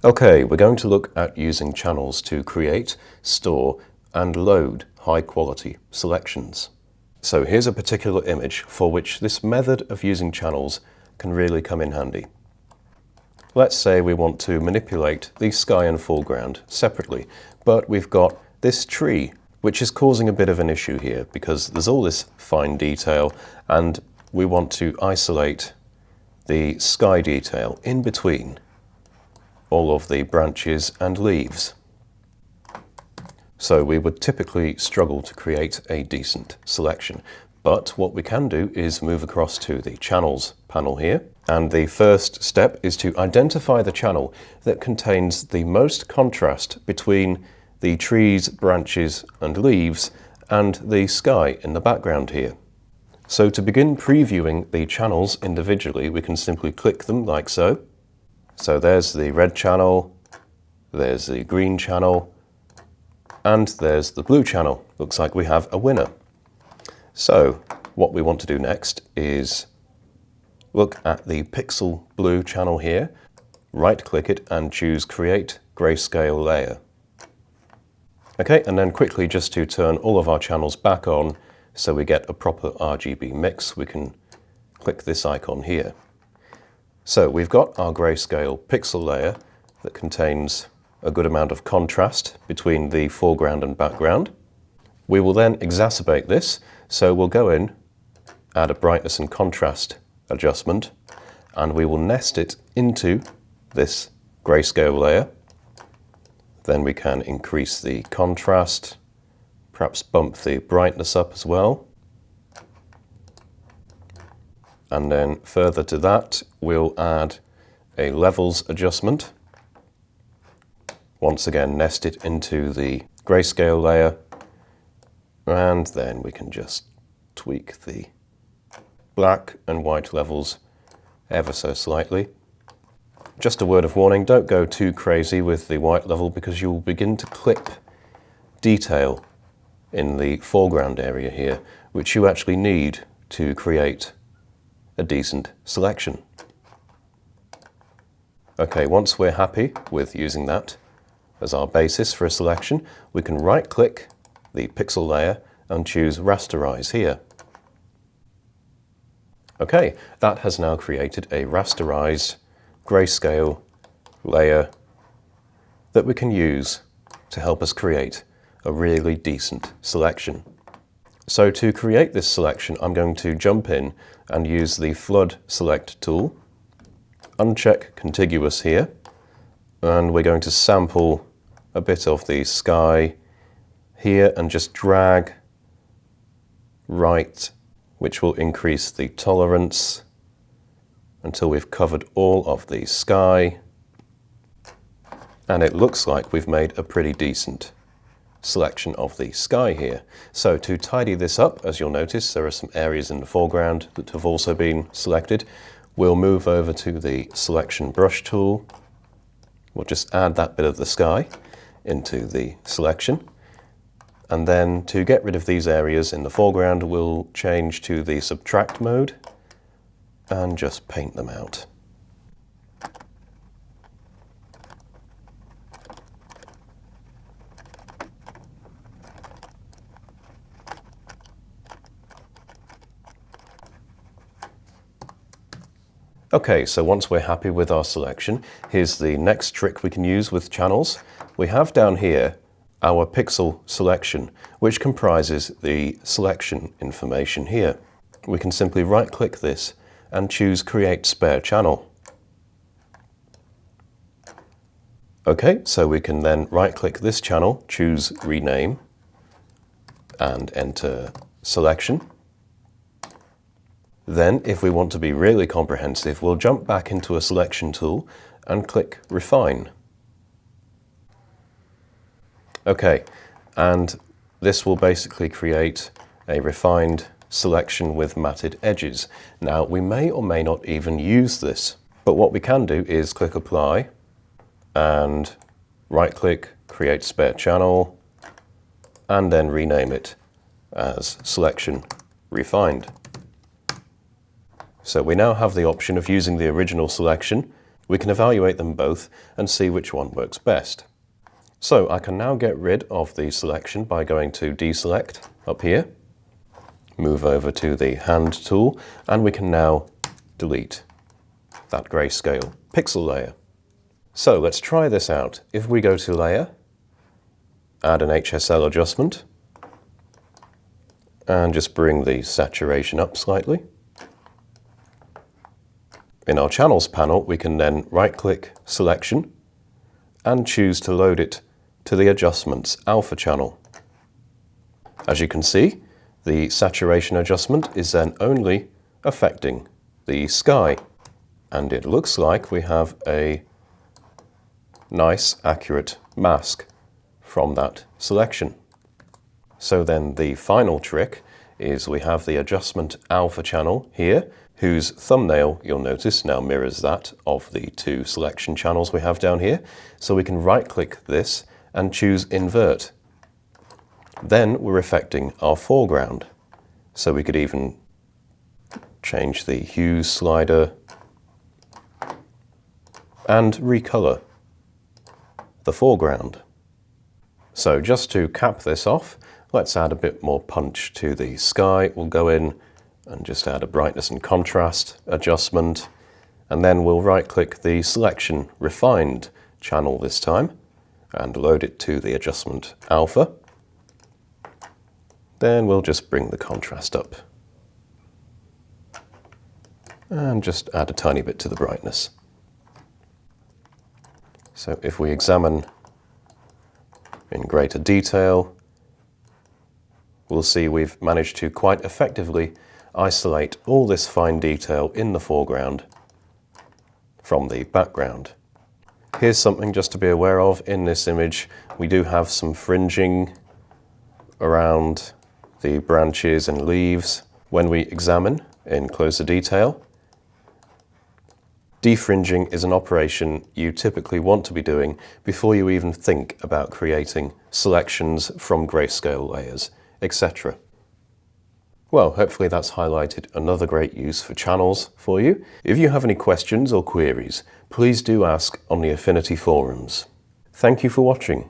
Okay, we're going to look at using channels to create, store, and load high-quality selections. So here's a particular image for which this method of using channels can really come in handy. Let's say we want to manipulate the sky and foreground separately, but we've got this tree, which is causing a bit of an issue here because there's all this fine detail and we want to isolate the sky detail in between all of the branches and leaves. So we would typically struggle to create a decent selection. But what we can do is move across to the Channels panel here. And the first step is to identify the channel that contains the most contrast between the trees, branches and leaves and the sky in the background here. So to begin previewing the channels individually, we can simply click them like so. So there's the red channel, there's the green channel, and there's the blue channel. Looks like we have a winner. So what we want to do next is look at the pixel blue channel here, right click it and choose Create Grayscale Layer. Okay, and then quickly just to turn all of our channels back on so we get a proper RGB mix, we can click this icon here. So we've got our grayscale pixel layer that contains a good amount of contrast between the foreground and background. We will then exacerbate this, so we'll go in, add a brightness and contrast adjustment, and we will nest it into this grayscale layer. Then we can increase the contrast, perhaps bump the brightness up as well. And then further to that, we'll add a levels adjustment. Once again, nest it into the grayscale layer. And then we can just tweak the black and white levels ever so slightly. Just a word of warning, don't go too crazy with the white level because you'll begin to clip detail in the foreground area here, which you actually need to create a decent selection. Okay, once we're happy with using that as our basis for a selection, we can right-click the pixel layer and choose Rasterize here. Okay, that has now created a rasterized grayscale layer that we can use to help us create a really decent selection. So to create this selection, I'm going to jump in and use the Flood Select tool, uncheck Contiguous here, and we're going to sample a bit of the sky here and just drag right, which will increase the tolerance until we've covered all of the sky. And it looks like we've made a pretty decent selection of the sky here. So to tidy this up, as you'll notice, there are some areas in the foreground that have also been selected. We'll move over to the Selection Brush tool. We'll just add that bit of the sky into the selection. And then to get rid of these areas in the foreground, we'll change to the Subtract mode and just paint them out. Okay, so once we're happy with our selection, here's the next trick we can use with channels. We have down here our pixel selection, which comprises the selection information here. We can simply right-click this and choose Create Spare Channel. Okay, so we can then right-click this channel, choose Rename, and enter Selection. Then, if we want to be really comprehensive, we'll jump back into a selection tool and click Refine. Okay, and this will basically create a refined selection with matted edges. Now, we may or may not even use this, but what we can do is click Apply and right-click, Create Spare Channel, and then rename it as Selection Refined. So we now have the option of using the original selection We can evaluate them both and see which one works best. So I can now get rid of the selection by going to Deselect up here, move over to the Hand tool, and we can now delete that grayscale pixel layer. So let's try this out. If we go to Layer, add an HSL adjustment, and just bring the saturation up slightly. In our Channels panel, we can then right-click Selection and choose to load it to the Adjustments Alpha channel. As you can see, the saturation adjustment is then only affecting the sky, and it looks like we have a nice, accurate mask from that selection. So then the final trick is we have the Adjustment Alpha channel here, whose thumbnail, you'll notice, now mirrors that of the two selection channels we have down here. So we can right-click this and choose Invert. Then we're affecting our foreground. So we could even change the hues slider and recolor the foreground. So just to cap this off, let's add a bit more punch to the sky. We'll go in and just add a brightness and contrast adjustment, and then we'll right-click the Selection Refined channel this time and load it to the Adjustment Alpha. Then we'll just bring the contrast up and just add a tiny bit to the brightness. So if we examine in greater detail, we'll see we've managed to quite effectively isolate all this fine detail in the foreground from the background. Here's something just to be aware of. In this image, we do have some fringing around the branches and leaves. When we examine in closer detail, defringing is an operation you typically want to be doing before you even think about creating selections from grayscale layers, etc. Well, hopefully that's highlighted another great use for channels for you. If you have any questions or queries, please do ask on the Affinity forums. Thank you for watching.